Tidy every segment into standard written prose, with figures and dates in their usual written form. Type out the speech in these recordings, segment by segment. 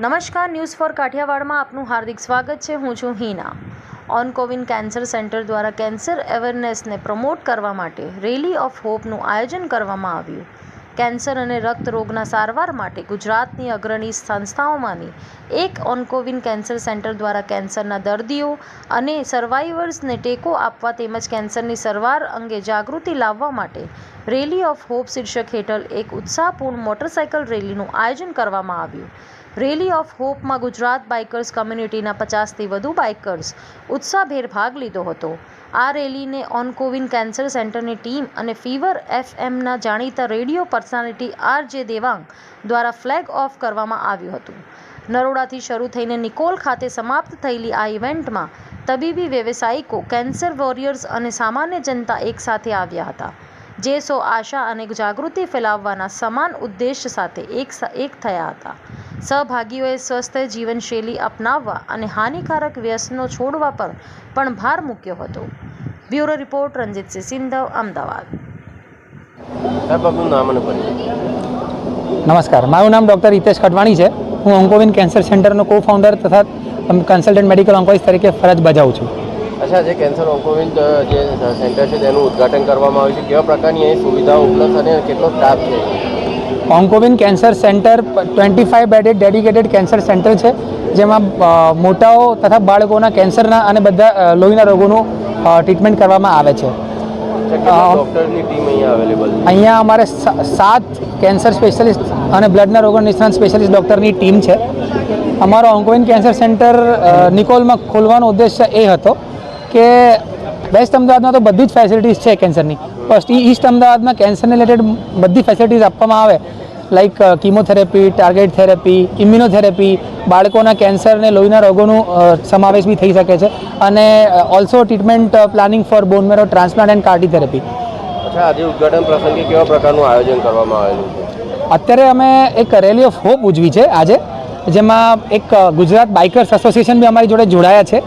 નમસ્કાર, news for કાઠિયાવાડમાં આપનું હાર્દિક સ્વાગત છે. હું છું Hina. On CoWIN cancer centre દ્વારા કેન્સર અવેરનેસને પ્રમોટ કરવા માટે રેલી ઓફ હોપનું આયોજન કરવામાં આવ્યું. કેન્સર અને રક્ત રોગના સારવાર માટે ગુજરાતની અગ્રણી સંસ્થાઓમાંની એક ઓનકોવિન કેન્સર સેન્ટર દ્વારા કેન્સરના દર્દીઓ અને સર્વાઈવર્સને ટેકો આપવા તેમજ કેન્સરની સારવાર અંગે જાગૃતિ લાવવા માટે રેલી ઓફ હોપ શીર્ષક હેઠળ એક ઉત્સાહપૂર્ણ મોટરસાઇકલ રેલીનું આયોજન કરવામાં આવ્યું. રેલી ઓફ હોપમાં ગુજરાત બાઇકર્સ કમ્યુનિટીના 50થી વધુ બાઇકર્સ ઉત્સાહભેર ભાગ લીધો હતો. આ રેલીને ઓનકોવિન કેન્સર સેન્ટરની ટીમ અને ફીવર એફએમના જાણીતા રેડિયો પર્સનાલિટી આરજે દેવાંગ દ્વારા ફ્લેગ ઓફ કરવામાં આવ્યું હતું. નરોડાથી શરૂ થઈને નિકોલ ખાતે સમાપ્ત થયેલી આ ઇવેન્ટમાં તબીબી વ્યવસાયિકો, કેન્સર વોરિયર્સ અને સામાન્ય જનતા એકસાથે આવ્યા હતા, જે આશા અને જાગૃતિ ફેલાવવાના સમાન ઉદ્દેશ સાથે એક થયા હતા. સહભાગીઓએ સ્વસ્થ જીવનશૈલી અપનાવવા અને હાનિકારક વ્યસનો છોડવા પર પણ ભાર મૂક્યો હતો. બ્યુરો રિપોર્ટ, રણજીતસિંહ સિંધવ, અમદાવાદ. નમસ્કાર, મારું નામ ડૉક્ટર હિતેશ ખટવાણી છે. હું ઓન્કોવિન કેન્સર સેન્ટરનો કો ફાઉન્ડર તથા કન્સલ્ટન્ટ મેડિકલ ઓન્કોલોજીસ્ટ તરીકે ફરજ બજાવું છું. અચ્છા, જે કેન્સર ઓન્કોવિન જે સેન્ટર છે તેનું ઉદ્ઘાટન કરવામાં આવ્યું છે, કેવા પ્રકારની અહીં સુવિધાઓ ઉપલબ્ધ અને કેટલો સ્ટાફ છે? Oncowin cancer centre 25 bedded dedicated cancer centre છે, જેમાં મોટાઓ તથા બાળકોના કેન્સરના અને બધા લોહીના રોગોનું ટ્રીટમેન્ટ કરવામાં આવે છે. ડૉક્ટરની ટીમ અહીંયા અવેલેબલ છે? અહીંયા અમારે 7 કેન્સર સ્પેશિયાલિસ્ટ અને બ્લડના રોગો નિષ્ણાત સ્પેશિયાલિસ્ટ ડૉક્ટરની ટીમ છે. અમારો ઓન્કોવિન કેન્સર સેન્ટર નિકોલમાં ખોલવાનો ઉદ્દેશ્ય એ હતો કે વેસ્ટ અમદાવાદમાં તો બધી જ ફેસિલિટીઝ છે કેન્સરની, પણ ઈસ્ટ અમદાવાદમાં કેન્સરને રિલેટેડ બધી ફેસિલિટીઝ આપવામાં આવે, like chemotherapy, target therapy, immunotherapy, બાળકોના કેન્સર અને લોહીના રોગોનું સમાવેશ બી થઈ શકે છે, અને also treatment planning for bone marrow transplant and CAR T therapy. અચ્છા, આજે ઉદ્ઘાટન પ્રસંગે કેવા પ્રકારનું આયોજન કરવામાં આવેલું છે? અત્યારે અમે એક રેલી ઓફ હોપ ઉજવી છે આજે, જેમાં એક ગુજરાત બાઇકર્સ એસોસિએશન બી અમારી જોડે જોડાયા છે.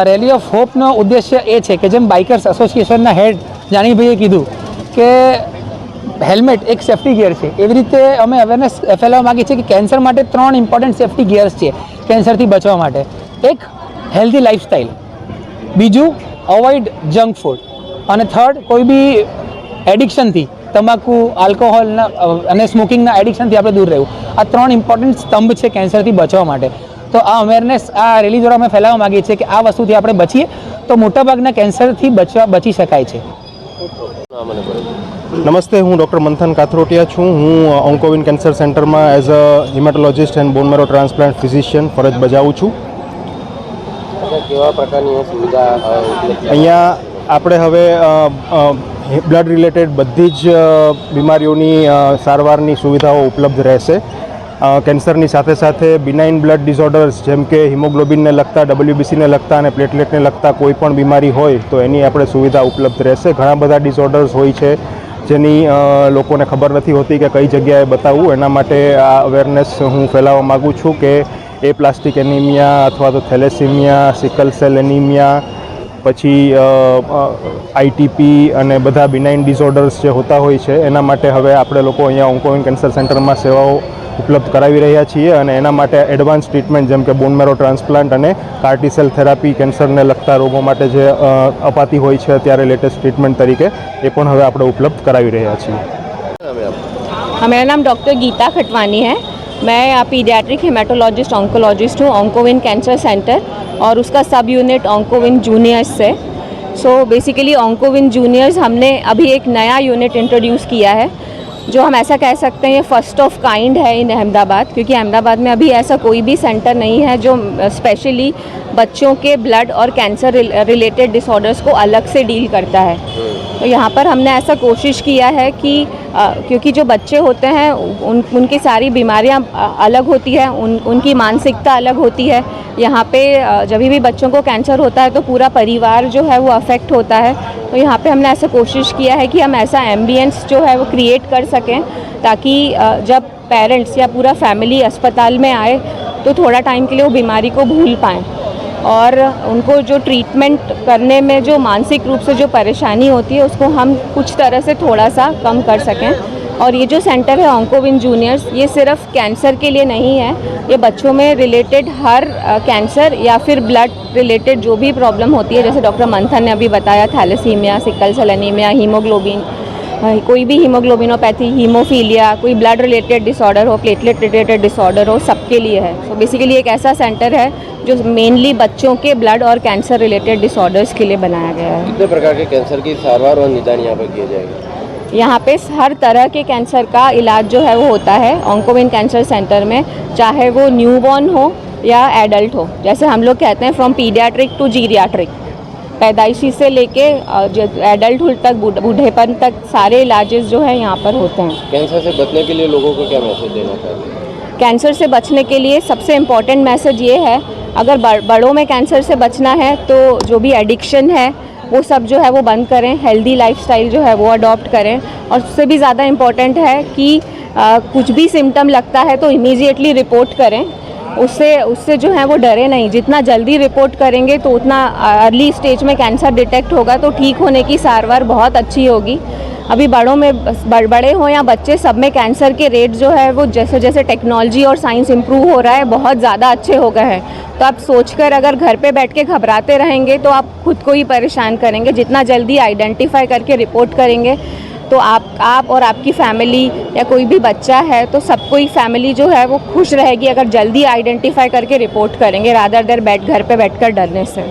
રેલી ઓફ હોપનો ઉદ્દેશ્ય એ છે કે જેમ બાઇકર્સ એસોસિએશનના હેડ જાનીભાઈએ કીધું કે હેલ્મેટ એક સેફ્ટી ગિયર છે, એવી રીતે અમે અવેરનેસ ફેલાવવા માગીએ છીએ કે કેન્સર માટે 3 ઇમ્પોર્ટન્ટ સેફ્ટી ગિયર્સ છે કેન્સરથી બચવા માટે. એક, હેલ્ધી લાઇફસ્ટાઈલ; બીજું, અવોઇડ જંક ફૂડ; અને થર્ડ, કોઈ બી એડિક્શનથી, તમાકુ, આલ્કોહોલના અને સ્મોકિંગના એડિક્શનથી આપણે દૂર રહેવું. આ 3 ઇમ્પોર્ટન્ટ સ્તંભ છે કેન્સરથી બચવા માટે. તો આ અવેરનેસ આ રેલી દ્વારા અમે ફેલાવવા માગીએ છીએ કે આ વસ્તુથી આપણે બચીએ તો મોટાભાગના કેન્સરથી બચી શકાય છે. નમસ્તે, હું ડૉક્ટર મંથન કાથરોટિયા છું. હું ઓન્કોવિન કેન્સર સેન્ટરમાં as a haematologist and bone marrow transplant physician ફરજ બજાવું છું. કેવા પ્રકારની સુવિધા અહીંયા આપણે હવે બ્લડ રિલેટેડ બધી જ બીમારીઓની સારવારની સુવિધાઓ ઉપલબ્ધ રહેશે. કેન્સરની સાથે સાથે બિનાઇન બ્લડ ડિસઓર્ડર્સ જેમ કે હિમોગ્લોબિનને લગતા, WBCને લગતા અને પ્લેટલેટને લગતા કોઈ પણ બીમારી હોય તો એની આપણે સુવિધા ઉપલબ્ધ રહેશે. ઘણા બધા ડિસઓર્ડર્સ હોય છે જેની લોકોને ખબર નથી હોતી કે કઈ જગ્યાએ બતાવવું. એના માટે આ અવેરનેસ હું ફેલાવવા માગું છું કે એપ્લાસ્ટિક એનિમિયા અથવા તો થેલેસીમિયા, સિકલ સેલ એનિમિયા, પછી ITP અને બધા બિનાઇન ડિસઓર્ડર્સ જે હોતા હોય છે એના માટે હવે આપણે લોકો અહીંયા ઓન્કોવિન કેન્સર સેન્ટરમાં સેવાઓ ઉપલબ્ધ કરાવી રહ્યા છીએ, અને એના માટે એડવાન્સ ટ્રીટમેન્ટ જેમ કે બોન મેરો ટ્રાન્સપ્લાન્ટ અને કાર્ટી સેલ થેરાપી કેન્સરને લગતા રોગો માટે જે અપાતી હોય છે અત્યારે લેટેસ્ટ ટ્રીટમેન્ટ તરીકે, એ પણ હવે આપણે ઉપલબ્ધ કરાવી રહ્યા છીએ. मेरा नाम डॉक्टर गीता खटवानी है. मैं पीडियाट्रिक हेमेटोलॉजिस्ट ऑन्कोलॉजिस्ट हूँ ऑन्कोविन कैंसर सेंटर, और उसका सब यूनिट ऑन्कोविन जूनियर्स से. सो बेसिकली ऑन्कोविन जूनियर्स हमने अभी एक नया यूनिट इंट्रोड्यूस किया है, जो हम ऐसा कह सकते हैं ये फर्स्ट ऑफ काइंड है इन अहमदाबाद, क्योंकि अहमदाबाद में अभी ऐसा कोई भी सेंटर नहीं है जो स्पेशली बच्चों के ब्लड और कैंसर रिलेटेड डिसऑर्डर्स को अलग से डील करता है. तो यहाँ पर हमने ऐसा कोशिश किया है कि क्योंकि जो बच्चे होते हैं उनकी सारी बीमारियाँ अलग होती है, उनकी मानसिकता अलग होती है. यहाँ पे जब भी बच्चों को कैंसर होता है तो पूरा परिवार जो है वो अफेक्ट होता है. तो यहाँ पे हमने ऐसा कोशिश किया है कि हम ऐसा एम्बियंस जो है वो क्रिएट कर सकें ताकि जब पेरेंट्स या पूरा फैमिली अस्पताल में आए तो थोड़ा टाइम के लिए वो बीमारी को भूल पाएँ, और उनको जो ट्रीटमेंट करने में जो मानसिक रूप से जो परेशानी होती है उसको हम कुछ तरह से थोड़ा सा कम कर सकें. और ये जो सेंटर है ऑन्कोविन जूनियर्स, ये सिर्फ कैंसर के लिए नहीं है, ये बच्चों में रिलेटेड हर कैंसर या फिर ब्लड रिलेटेड जो भी प्रॉब्लम होती है, जैसे डॉक्टर मंथन ने अभी बताया, thalassemia, sickle cell anemia, hemoglobin, कोई भी हीमोग्लोबिनोपैथी, हीमोफीलिया, कोई ब्लड रिलेटेड डिसऑर्डर हो, प्लेटलेट रिलेटेड डिसऑर्डर हो, सबके लिए है। तो बेसिकली एक ऐसा सेंटर है जो मेनली बच्चों के ब्लड और कैंसर रिलेटेड डिसऑर्डर्स के लिए बनाया गया है। कितने प्रकार के कैंसर की सारवार और निदान यहाँ पर किए जाएंगे? यहाँ पे हर तरह के कैंसर का इलाज जो है वो होता है ऑन्कोविन कैंसर सेंटर में, चाहे वो न्यूबॉर्न हो या एडल्ट हो। जैसे हम लोग कहते हैं फ्रॉम पीडियाट्रिक टू जीरियाट्रिक, पैदाइशी से लेके एडल्टहुड तक, बूढ़ेपन तक सारे इलाजेस जो है यहाँ पर होते हैं। कैंसर से बचने के लिए लोगों को क्या मैसेज देना चाहिए? कैंसर से बचने के लिए सबसे इम्पॉर्टेंट मैसेज ये है, अगर बड़ों में कैंसर से बचना है तो जो भी एडिक्शन है वो सब जो है वो बंद करें, हेल्दी लाइफस्टाइल जो है वो अडॉप्ट करें, और उससे भी ज़्यादा इम्पॉर्टेंट है कि कुछ भी सिम्टम लगता है तो इमीडिएटली रिपोर्ट करें। उससे जो है वो डरे नहीं, जितना जल्दी रिपोर्ट करेंगे तो उतना अर्ली स्टेज में कैंसर डिटेक्ट होगा, तो ठीक होने की सारवार बहुत अच्छी होगी। अभी बड़ों में, बड़े हों या बच्चे, सब में कैंसर के रेट जो है वो जैसे जैसे टेक्नोलॉजी और साइंस इम्प्रूव हो रहा है बहुत ज़्यादा अच्छे हो गए हैं। तो आप सोचकर अगर घर पे बैठ के घबराते रहेंगे तो आप खुद को ही परेशान करेंगे। जितना जल्दी आइडेंटिफाई करके रिपोर्ट करेंगे तो आप और आपकी फैमिली या कोई भी बच्चा है तो सबको ही, फैमिली जो है वो खुश रहेगी अगर जल्दी आइडेंटिफाई करके रिपोर्ट करेंगे, रादर देर घर पे बैठकर डरने से।